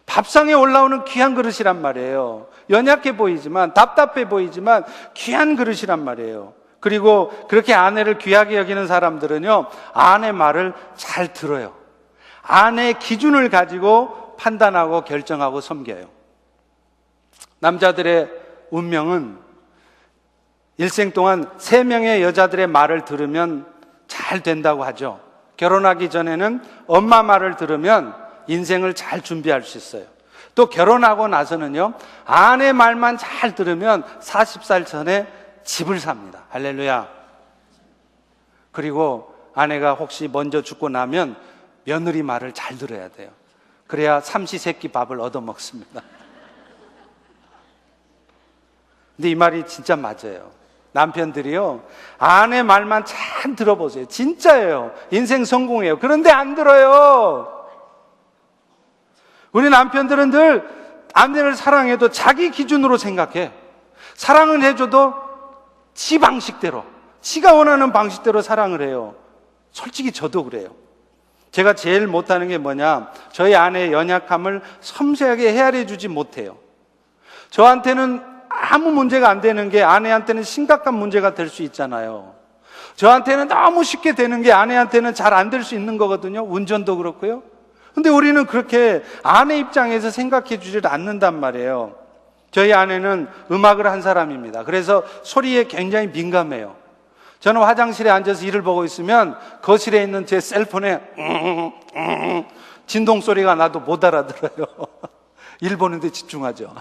밥상에 올라오는 귀한 그릇이란 말이에요. 연약해 보이지만, 답답해 보이지만 귀한 그릇이란 말이에요. 그리고 그렇게 아내를 귀하게 여기는 사람들은요, 아내 말을 잘 들어요. 아내의 기준을 가지고 판단하고 결정하고 섬겨요. 남자들의 운명은 일생 동안 3명의 여자들의 말을 들으면 잘 된다고 하죠. 결혼하기 전에는 엄마 말을 들으면 인생을 잘 준비할 수 있어요. 또 결혼하고 나서는요, 아내 말만 잘 들으면 40살 전에 집을 삽니다. 할렐루야. 그리고 아내가 혹시 먼저 죽고 나면 며느리 말을 잘 들어야 돼요. 그래야 삼시세끼 밥을 얻어먹습니다. 근데 이 말이 진짜 맞아요. 남편들이요, 아내 말만 잘 들어보세요. 진짜예요. 인생 성공이에요. 그런데 안 들어요. 우리 남편들은 늘 아내를 사랑해도 자기 기준으로 생각해. 사랑을 해줘도 지 방식대로, 지가 원하는 방식대로 사랑을 해요. 솔직히 저도 그래요. 제가 제일 못하는 게 뭐냐, 저희 아내의 연약함을 섬세하게 헤아려 주지 못해요. 저한테는 아무 문제가 안 되는 게 아내한테는 심각한 문제가 될 수 있잖아요. 저한테는 너무 쉽게 되는 게 아내한테는 잘 안 될 수 있는 거거든요. 운전도 그렇고요. 근데 우리는 그렇게 아내 입장에서 생각해 주질 않는단 말이에요. 저희 아내는 음악을 한 사람입니다. 그래서 소리에 굉장히 민감해요. 저는 화장실에 앉아서 일을 보고 있으면 거실에 있는 제 셀폰에 진동 소리가 나도 못 알아들어요. 일 보는데 집중하죠.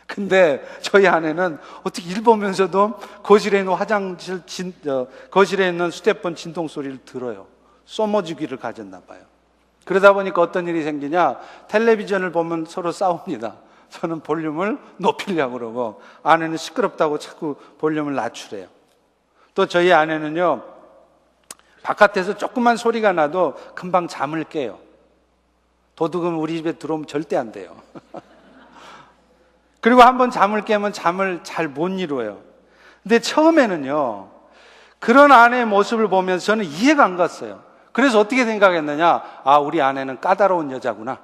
근데 저희 아내는 어떻게 일 보면서도 거실에 있는 거실에 있는 휴대폰 진동 소리를 들어요. 소머지기를 가졌나 봐요. 그러다 보니까 어떤 일이 생기냐, 텔레비전을 보면 서로 싸웁니다. 저는 볼륨을 높이려고 그러고 아내는 시끄럽다고 자꾸 볼륨을 낮추래요. 또 저희 아내는요, 바깥에서 조그만 소리가 나도 금방 잠을 깨요. 도둑은 우리 집에 들어오면 절대 안 돼요. 그리고 한번 잠을 깨면 잠을 잘 못 이루어요. 근데 처음에는요, 그런 아내의 모습을 보면서 저는 이해가 안 갔어요. 그래서 어떻게 생각했느냐, 아, 우리 아내는 까다로운 여자구나.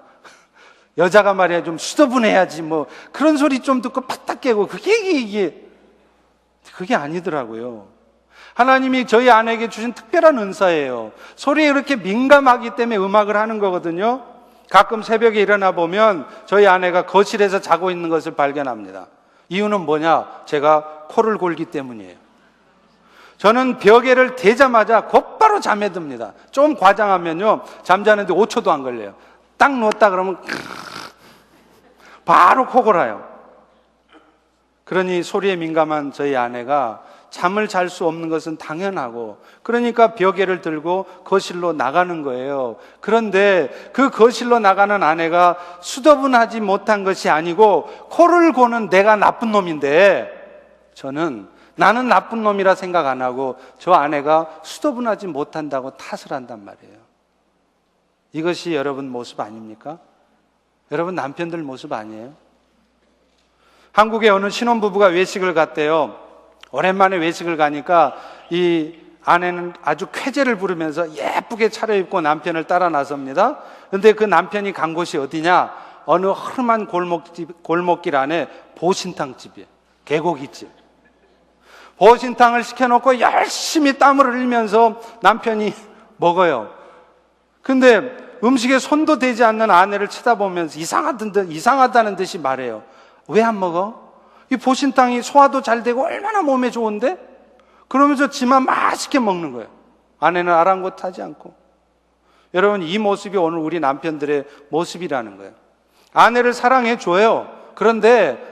여자가 말이야 좀 수더분해야지, 뭐 그런 소리 좀 듣고 파딱 깨고, 그게 아니더라고요. 하나님이 저희 아내에게 주신 특별한 은사예요. 소리에 이렇게 민감하기 때문에 음악을 하는 거거든요. 가끔 새벽에 일어나 보면 저희 아내가 거실에서 자고 있는 것을 발견합니다. 이유는 뭐냐? 제가 코를 골기 때문이에요. 저는 벽에를 대자마자 곧바로 잠에 듭니다. 좀 과장하면요, 잠자는데 5초도 안 걸려요. 딱 누웠다 그러면 바로 코 골아요. 그러니 소리에 민감한 저희 아내가 잠을 잘 수 없는 것은 당연하고, 그러니까 벽에를 들고 거실로 나가는 거예요. 그런데 그 거실로 나가는 아내가 수더분하지 못한 것이 아니고 코를 고는 내가 나쁜 놈인데, 저는 나는 나쁜 놈이라 생각 안 하고 저 아내가 수더분하지 못한다고 탓을 한단 말이에요. 이것이 여러분 모습 아닙니까? 여러분 남편들 모습 아니에요? 한국에 어느 신혼부부가 외식을 갔대요. 오랜만에 외식을 가니까 이 아내는 아주 쾌재를 부르면서 예쁘게 차려입고 남편을 따라 나섭니다. 그런데 그 남편이 간 곳이 어디냐? 어느 허름한 골목길 안에 보신탕집이에요. 개고기집. 보신탕을 시켜놓고 열심히 땀을 흘리면서 남편이 먹어요. 근데 음식에 손도 대지 않는 아내를 쳐다보면서 이상하다는 듯이 말해요. 왜 안 먹어? 이 보신탕이 소화도 잘 되고 얼마나 몸에 좋은데? 그러면서 지만 맛있게 먹는 거예요. 아내는 아랑곳하지 않고. 여러분, 이 모습이 오늘 우리 남편들의 모습이라는 거예요. 아내를 사랑해 줘요. 그런데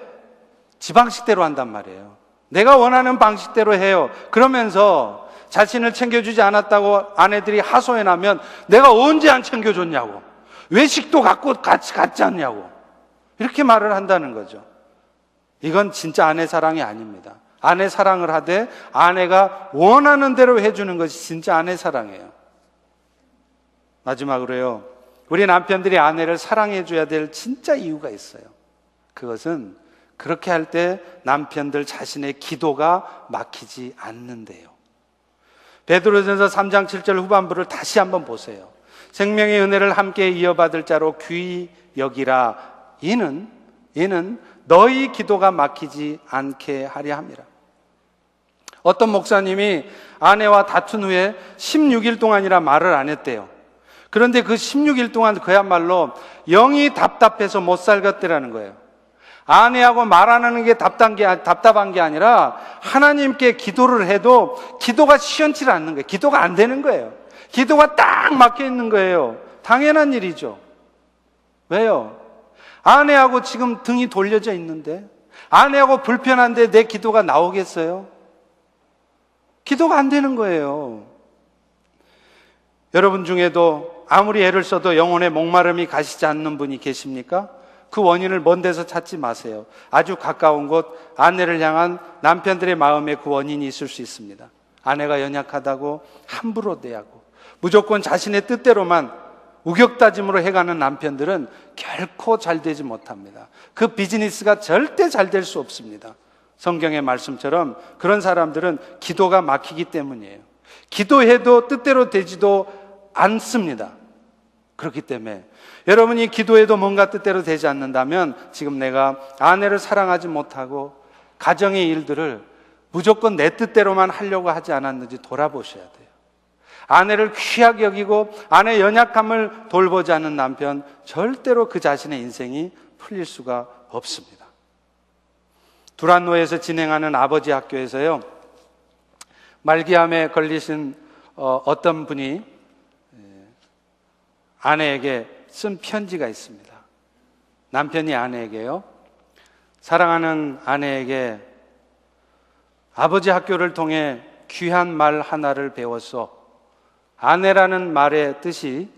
지 방식대로 한단 말이에요. 내가 원하는 방식대로 해요. 그러면서 자신을 챙겨주지 않았다고 아내들이 하소연 하면 내가 언제 안 챙겨줬냐고, 외식도 같이 갔지 않냐고, 이렇게 말을 한다는 거죠. 이건 진짜 아내 사랑이 아닙니다. 아내 사랑을 하되 아내가 원하는 대로 해주는 것이 진짜 아내 사랑이에요. 마지막으로요, 우리 남편들이 아내를 사랑해줘야 될 진짜 이유가 있어요. 그것은 그렇게 할 때 남편들 자신의 기도가 막히지 않는데요. 베드로전서 3장 7절 후반부를 다시 한번 보세요. 생명의 은혜를 함께 이어받을 자로 귀히 여기라. 이는 너희 기도가 막히지 않게 하려 함이라. 어떤 목사님이 아내와 다툰 후에 16일 동안이라 말을 안 했대요. 그런데 그 16일 동안 그야말로 영이 답답해서 못 살겠더라는 거예요. 아내하고 말 안 하는 게 답답한 게 아니라 하나님께 기도를 해도 기도가 시원치 않는 거예요. 기도가 안 되는 거예요. 기도가 딱 막혀 있는 거예요. 당연한 일이죠. 왜요? 아내하고 지금 등이 돌려져 있는데, 아내하고 불편한데 내 기도가 나오겠어요? 기도가 안 되는 거예요. 여러분 중에도 아무리 애를 써도 영혼의 목마름이 가시지 않는 분이 계십니까? 그 원인을 먼 데서 찾지 마세요. 아주 가까운 곳, 아내를 향한 남편들의 마음에 그 원인이 있을 수 있습니다. 아내가 연약하다고 함부로 대하고 무조건 자신의 뜻대로만 우격다짐으로 해가는 남편들은 결코 잘 되지 못합니다. 그 비즈니스가 절대 잘 될 수 없습니다. 성경의 말씀처럼 그런 사람들은 기도가 막히기 때문이에요. 기도해도 뜻대로 되지도 않습니다. 그렇기 때문에 여러분이 기도해도 뭔가 뜻대로 되지 않는다면 지금 내가 아내를 사랑하지 못하고 가정의 일들을 무조건 내 뜻대로만 하려고 하지 않았는지 돌아보셔야 돼요. 아내를 귀하게 여기고 아내의 연약함을 돌보지 않는 남편, 절대로 그 자신의 인생이 풀릴 수가 없습니다. 두란노에서 진행하는 아버지 학교에서요, 말기암에 걸리신 어떤 분이 아내에게 쓴 편지가 있습니다. 남편이 아내에게요, 사랑하는 아내에게 아버지 학교를 통해 귀한 말 하나를 배웠어. 아내라는 말의 뜻이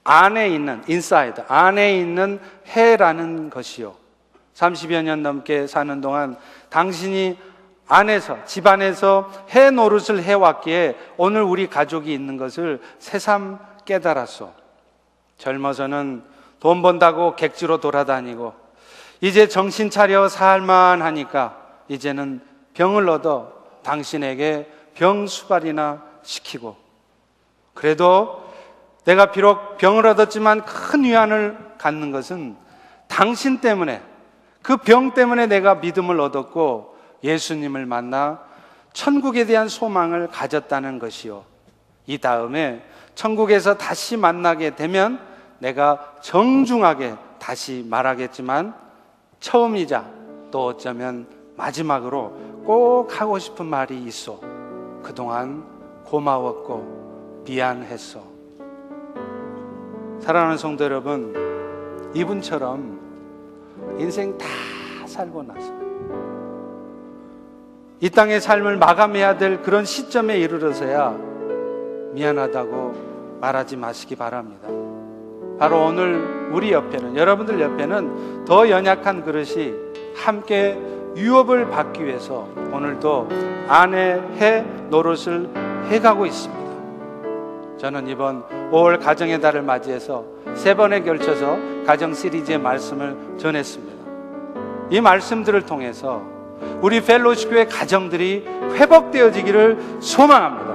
안에 있는, inside, 안에 있는 해라는 것이요. 30여 년 넘게 사는 동안 당신이 안에서, 집안에서 해 노릇을 해왔기에 오늘 우리 가족이 있는 것을 새삼 깨달았소. 젊어서는 돈 번다고 객지로 돌아다니고 이제 정신 차려 살만 하니까 이제는 병을 얻어 당신에게 병 수발이나 시키고, 그래도 내가 비록 병을 얻었지만 큰 위안을 갖는 것은 당신 때문에, 그 병 때문에 내가 믿음을 얻었고 예수님을 만나 천국에 대한 소망을 가졌다는 것이요, 이 다음에 천국에서 다시 만나게 되면 내가 정중하게 다시 말하겠지만 처음이자 또 어쩌면 마지막으로 꼭 하고 싶은 말이 있어. 그동안 고마웠고 미안했어. 사랑하는 성도 여러분, 이분처럼 인생 다 살고 나서 이 땅의 삶을 마감해야 될 그런 시점에 이르러서야 미안하다고 말하지 마시기 바랍니다. 바로 오늘 우리 옆에는, 여러분들 옆에는 더 연약한 그릇이 함께 유업을 받기 위해서 오늘도 아내 해 노릇을 해가고 있습니다. 저는 이번 5월 가정의 달을 맞이해서 3번에 걸쳐서 가정 시리즈의 말씀을 전했습니다. 이 말씀들을 통해서 우리 펠로시교회 가정들이 회복되어지기를 소망합니다.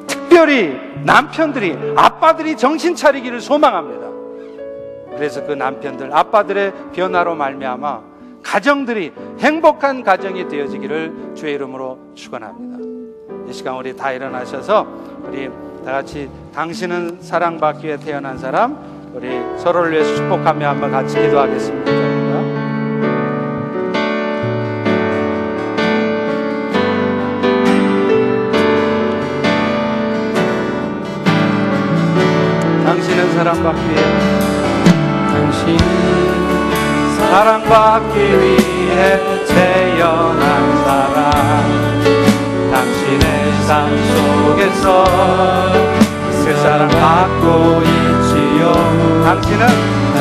특별히 남편들이, 아빠들이 정신 차리기를 소망합니다. 그래서 그 남편들, 아빠들의 변화로 말미암아 가정들이 행복한 가정이 되어지기를 주의 이름으로 축원합니다. 이 시간 우리 다 일어나셔서 우리 다 같이 당신은 사랑받기 위해 태어난 사람, 우리 서로를 위해서 축복하며 한번 같이 기도하겠습니다. 당신은 사랑받기 위해, 당신은 사랑받기 위해 태어난 사람, 당신의 삶 속에서 그 사랑 받고 있지요. 당신은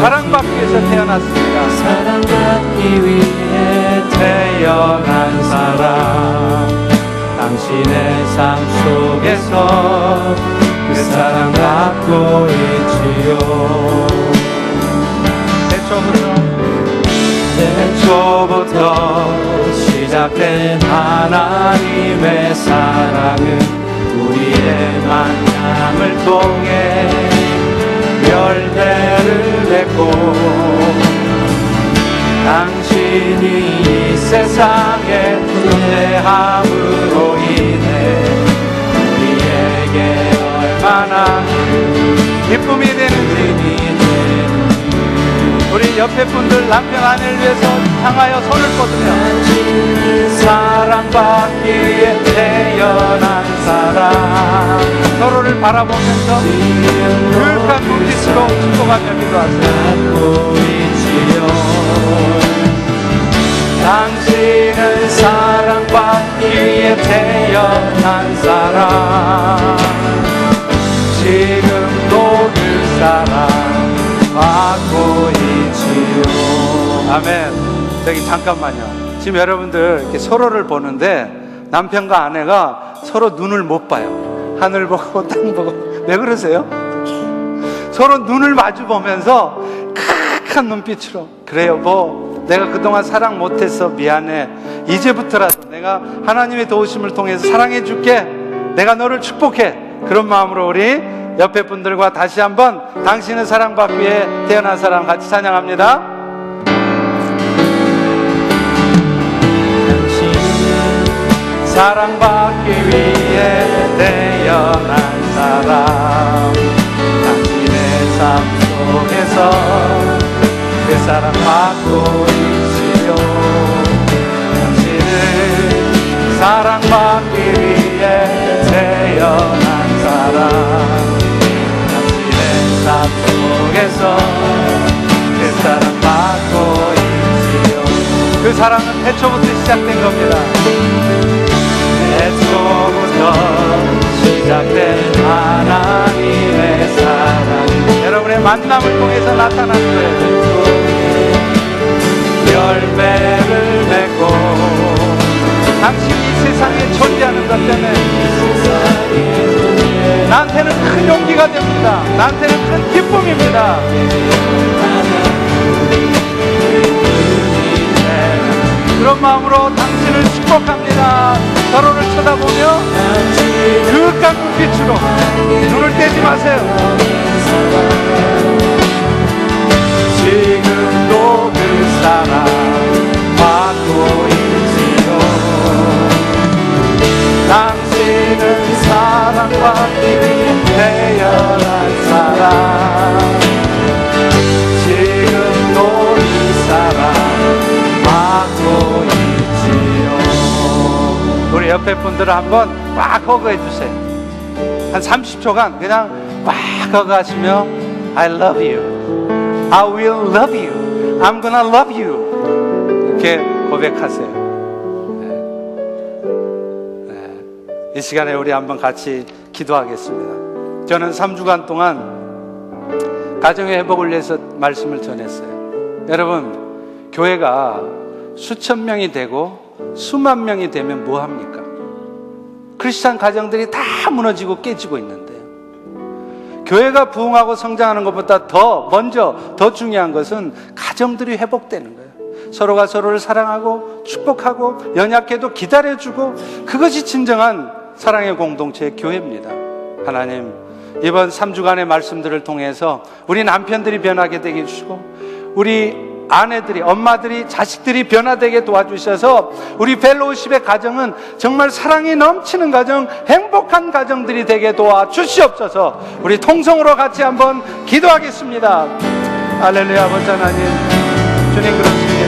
사랑받기 위해서 태어났습니다. 사랑받기 위해 태어난 사람, 당신의 삶 속에서 그 사랑 받고 있지요. 태초부터 시작된 하나님의 사랑은 우리의 만남을 통해 열매를 맺고, 당신이 이 세상에 존재함으로 인해 우리에게 얼마나 기쁨이 되는지, 우리 옆에 분들 남편 아내를 위해서 향하여 손을 뻗으며 사랑받기 위해 태어난 사람, 서로를 바라보면서 그윽한 눈빛으로 축복하며 기도하세요. 당신은 사랑받기 위해 태어난 사람, 지금도 그 사랑 받고 있지요. 아멘. 저기 잠깐만요. 지금 여러분들 이렇게 서로를 보는데 남편과 아내가 서로 눈을 못 봐요. 하늘 보고 땅 보고. 왜 그러세요? 서로 눈을 마주 보면서 크크한 눈빛으로, 그래 여보, 내가 그동안 사랑 못해서 미안해. 이제부터라도 내가 하나님의 도우심을 통해서 사랑해 줄게. 내가 너를 축복해. 그런 마음으로 우리 옆에 분들과 다시 한번 당신은 사랑받기 위해 태어난 사람 같이 찬양합니다. 당신은 사랑받기 위해 태어난 사람, 당신의 삶 속에서 그 사랑 받고 있지요. 당신은 사랑받기 위해 태어난 사람, 삶 속에서 그 사랑 받고 있지요. 그 사랑은 태초부터 시작된 겁니다. 태초부터 시작된 하나님의 사랑, 여러분의 만남을 통해서 나타난 거예요. 열매를 맺고, 당신이 세상에 존재하는 것 때문에 나한테는 큰 용기가 됩니다. 나한테는 큰 기쁨입니다. 그런 마음으로 당신을 축복합니다. 서로를 쳐다보며 그윽한 눈빛으로 눈을 떼지 마세요. 지금도 그 사랑 받고 있지요. 태어난 사람 지금도 이 사람 받고 있지요. 우리 옆에 분들을 한번 꽉 허그해 주세요. 한 30초간 그냥 꽉 허그하시며 I love you, I will love you, I'm gonna love you 이렇게 고백하세요. 이 시간에 우리 한번 같이 기도하겠습니다. 저는 3주간 동안 가정의 회복을 위해서 말씀을 전했어요. 여러분, 교회가 수천 명이 되고 수만 명이 되면 뭐 합니까? 크리스찬 가정들이 다 무너지고 깨지고 있는데요. 교회가 부흥하고 성장하는 것보다 더 중요한 것은 가정들이 회복되는 거예요. 서로가 서로를 사랑하고 축복하고 연약해도 기다려주고, 그것이 진정한 사랑의 공동체의 교회입니다. 하나님, 이번 3주간의 말씀들을 통해서 우리 남편들이 변하게 되게 해주시고, 우리 아내들이, 엄마들이, 자식들이 변화되게 도와주셔서 우리 펠로우십의 가정은 정말 사랑이 넘치는 가정, 행복한 가정들이 되게 도와주시옵소서. 우리 통성으로 같이 한번 기도하겠습니다. 할렐루야. 아버지 하나님, 주님 그렇습니다.